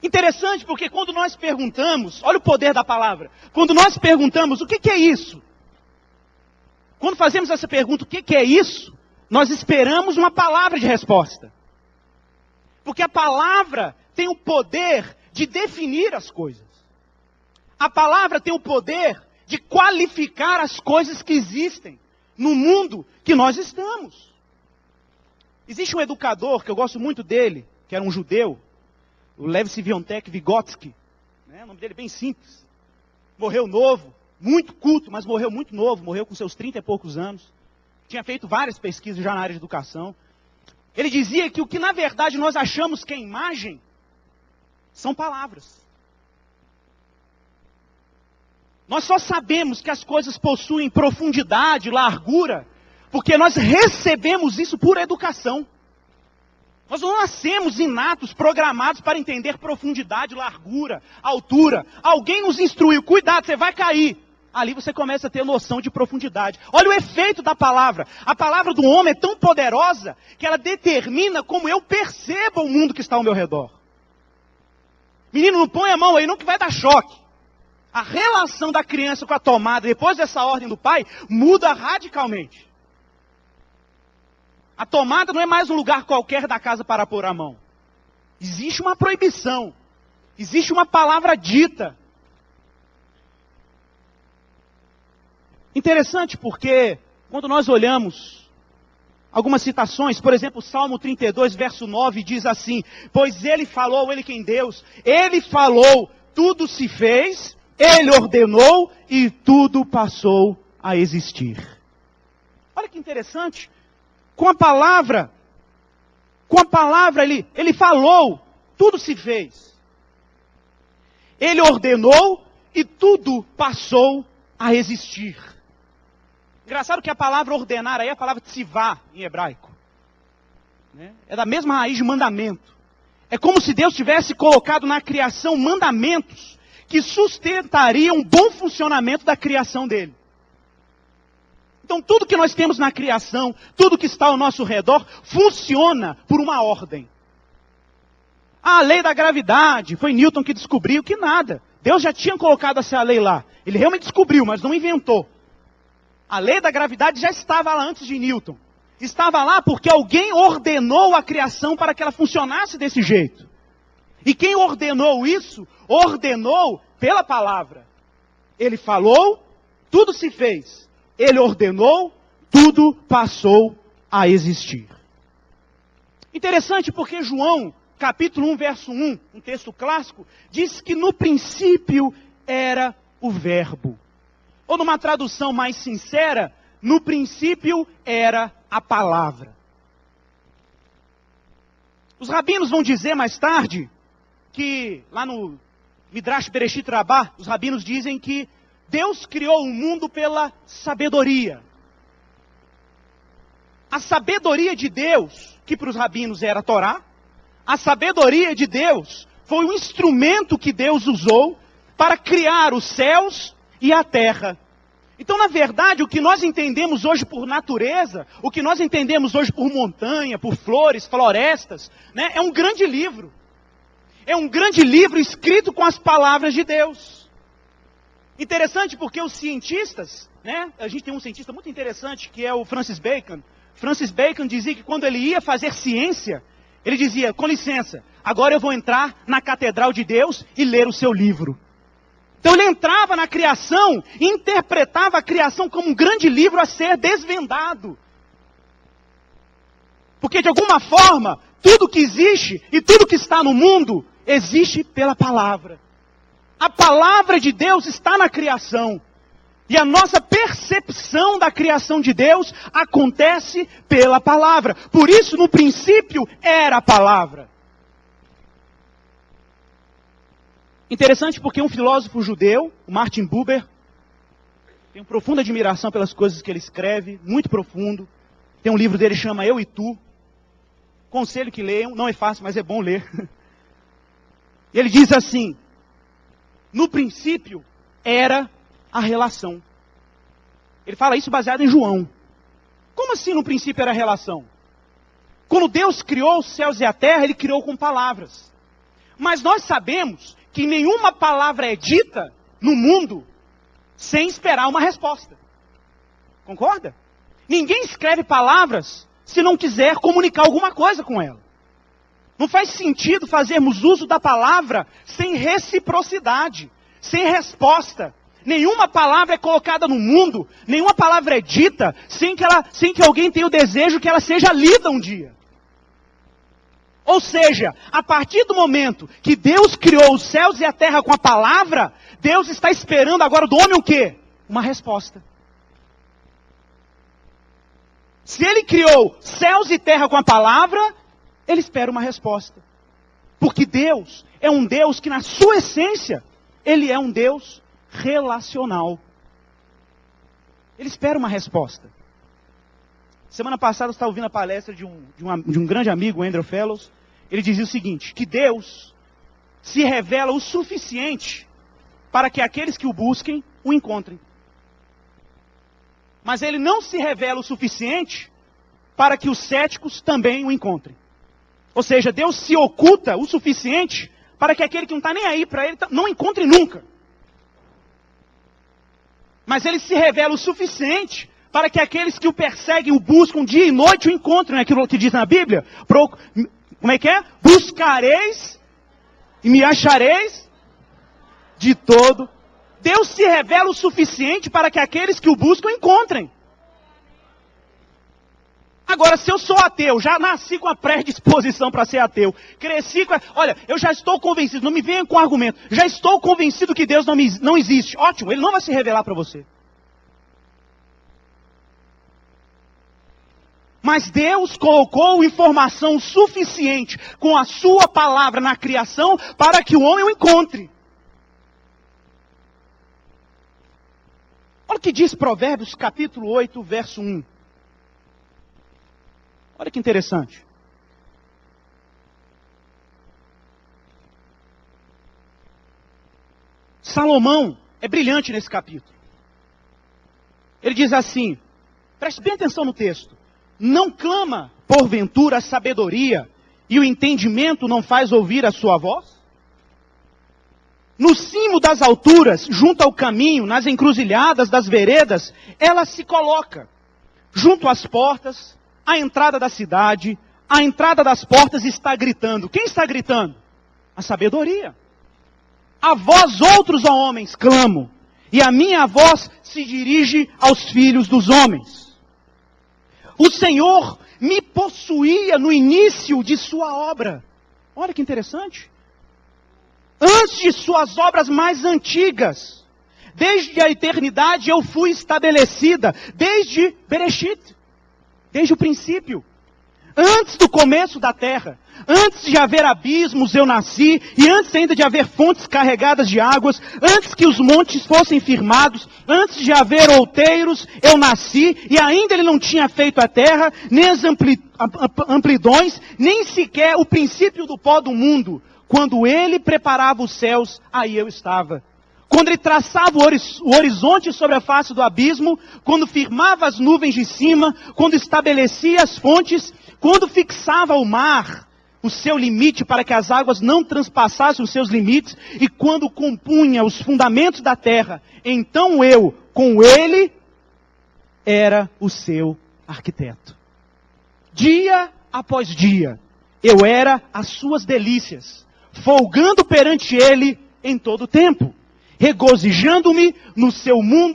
Interessante porque quando nós perguntamos, olha o poder da palavra, quando nós perguntamos o que é isso? Quando fazemos essa pergunta, o que é isso? Nós esperamos uma palavra de resposta. Porque a palavra tem o poder de definir as coisas. A palavra tem o poder de qualificar as coisas que existem no mundo que nós estamos. Existe um educador que eu gosto muito dele, que era um judeu, o Lev Siviontek Vygotsky, né? O nome dele é bem simples. Morreu novo, muito culto, mas morreu muito novo, morreu com seus 30 e poucos anos. Tinha feito várias pesquisas já na área de educação. Ele dizia que o que na verdade nós achamos que é imagem, são palavras. Nós só sabemos que as coisas possuem profundidade, largura, porque nós recebemos isso por educação. Nós não nascemos inatos, programados para entender profundidade, largura, altura. Alguém nos instruiu, cuidado, você vai cair. Ali você começa a ter noção de profundidade. Olha o efeito da palavra. A palavra do homem é tão poderosa que ela determina como eu percebo o mundo que está ao meu redor. Menino, não põe a mão aí não que vai dar choque. A relação da criança com a tomada, depois dessa ordem do pai, muda radicalmente. A tomada não é mais um lugar qualquer da casa para pôr a mão. Existe uma proibição. Existe uma palavra dita. Interessante porque, quando nós olhamos algumas citações, por exemplo, o Salmo 32, verso 9, diz assim: pois ele falou, ele quem Deus, ele falou, tudo se fez, ele ordenou e tudo passou a existir. Olha que interessante. Com a palavra ele falou, tudo se fez. Ele ordenou e tudo passou a existir. Engraçado que a palavra ordenar aí é a palavra tsivá em hebraico. É da mesma raiz de mandamento. É como se Deus tivesse colocado na criação mandamentos que sustentariam um bom funcionamento da criação dele. Então tudo que nós temos na criação, tudo que está ao nosso redor, funciona por uma ordem. A lei da gravidade, foi Newton que descobriu que nada. Deus já tinha colocado essa lei lá. Ele realmente descobriu, mas não inventou. A lei da gravidade já estava lá antes de Newton. Estava lá porque alguém ordenou a criação para que ela funcionasse desse jeito. E quem ordenou isso, ordenou pela palavra. Ele falou, tudo se fez. Ele ordenou, tudo passou a existir. Interessante porque João, capítulo 1, verso 1, um texto clássico, diz que no princípio era o verbo. Ou numa tradução mais sincera, no princípio era a palavra. Os rabinos vão dizer mais tarde, que lá no Midrash Bereshit Rabbah, os rabinos dizem que Deus criou o mundo pela sabedoria. A sabedoria de Deus, que para os rabinos era a Torá, a sabedoria de Deus foi o instrumento que Deus usou para criar os céus e a terra. Então, na verdade, o que nós entendemos hoje por natureza, o que nós entendemos hoje por montanha, por flores, florestas, né, é um grande livro. É um grande livro escrito com as palavras de Deus. Interessante porque os cientistas, né, a gente tem um cientista muito interessante que é o Francis Bacon. Francis Bacon dizia que quando ele ia fazer ciência, ele dizia, com licença, agora eu vou entrar na Catedral de Deus e ler o seu livro. Então ele entrava na criação e interpretava a criação como um grande livro a ser desvendado. Porque de alguma forma, tudo que existe e tudo que está no mundo, existe pela palavra. A palavra de Deus está na criação. E a nossa percepção da criação de Deus acontece pela palavra. Por isso, no princípio, era a palavra. Interessante porque um filósofo judeu, o Martin Buber, tenho profunda admiração pelas coisas que ele escreve, muito profundo. Tem um livro dele que chama Eu e Tu. Conselho que leiam, não é fácil, mas é bom ler. E ele diz assim: no princípio era a relação. Ele fala isso baseado em João. Como assim no princípio era a relação? Quando Deus criou os céus e a terra, Ele criou com palavras. Mas nós sabemos que nenhuma palavra é dita no mundo sem esperar uma resposta. Concorda? Ninguém escreve palavras se não quiser comunicar alguma coisa com ela. Não faz sentido fazermos uso da palavra sem reciprocidade, sem resposta. Nenhuma palavra é colocada no mundo, nenhuma palavra é dita sem que alguém tenha o desejo que ela seja lida um dia. Ou seja, a partir do momento que Deus criou os céus e a terra com a palavra, Deus está esperando agora do homem o quê? Uma resposta. Se Ele criou céus e terra com a palavra, Ele espera uma resposta. Porque Deus é um Deus que na sua essência, Ele é um Deus relacional. Ele espera uma resposta. Semana passada eu estava ouvindo a palestra de um grande amigo, Andrew Fellows. Ele dizia o seguinte, que Deus se revela o suficiente para que aqueles que o busquem, o encontrem. Mas Ele não se revela o suficiente para que os céticos também o encontrem. Ou seja, Deus se oculta o suficiente para que aquele que não está nem aí para Ele não encontre nunca. Mas Ele se revela o suficiente para que aqueles que o perseguem, o buscam dia e noite, o encontrem. É aquilo que diz na Bíblia. Como é que é? Buscareis e me achareis de todo. Deus se revela o suficiente para que aqueles que o buscam encontrem. Agora, se eu sou ateu, já nasci com a predisposição para ser ateu, cresci com olha, eu já estou convencido, não me venha com argumento, já estou convencido que Deus não existe. Ótimo, Ele não vai se revelar para você. Mas Deus colocou informação suficiente com a sua palavra na criação para que o homem o encontre. Olha o que diz Provérbios capítulo 8, verso 1. Olha que interessante. Salomão é brilhante nesse capítulo. Ele diz assim, preste bem atenção no texto. Não clama, porventura, a sabedoria e o entendimento não faz ouvir a sua voz? No cimo das alturas, junto ao caminho, nas encruzilhadas das veredas, ela se coloca. Junto às portas, à entrada da cidade, à entrada das portas está gritando. Quem está gritando? A sabedoria. A vós outros, ó homens, clamo, e a minha voz se dirige aos filhos dos homens. O Senhor me possuía no início de sua obra. Olha que interessante. Antes de suas obras mais antigas. Desde a eternidade eu fui estabelecida. Desde Bereshit. Desde o princípio. Antes do começo da terra. Antes de haver abismos eu nasci. E antes ainda de haver fontes carregadas de águas. Antes que os montes fossem firmados. Antes de haver outeiros eu nasci. E ainda Ele não tinha feito a terra. Nem as amplidões. Nem sequer o princípio do pó do mundo. Quando Ele preparava os céus, aí eu estava. Quando Ele traçava o horizonte sobre a face do abismo, quando firmava as nuvens de cima, quando estabelecia as fontes, quando fixava o mar, o seu limite para que as águas não transpassassem os seus limites, e quando compunha os fundamentos da terra, então eu, com Ele, era o seu arquiteto. Dia após dia, eu era as suas delícias, folgando perante Ele em todo o tempo, regozijando-me no seu mundo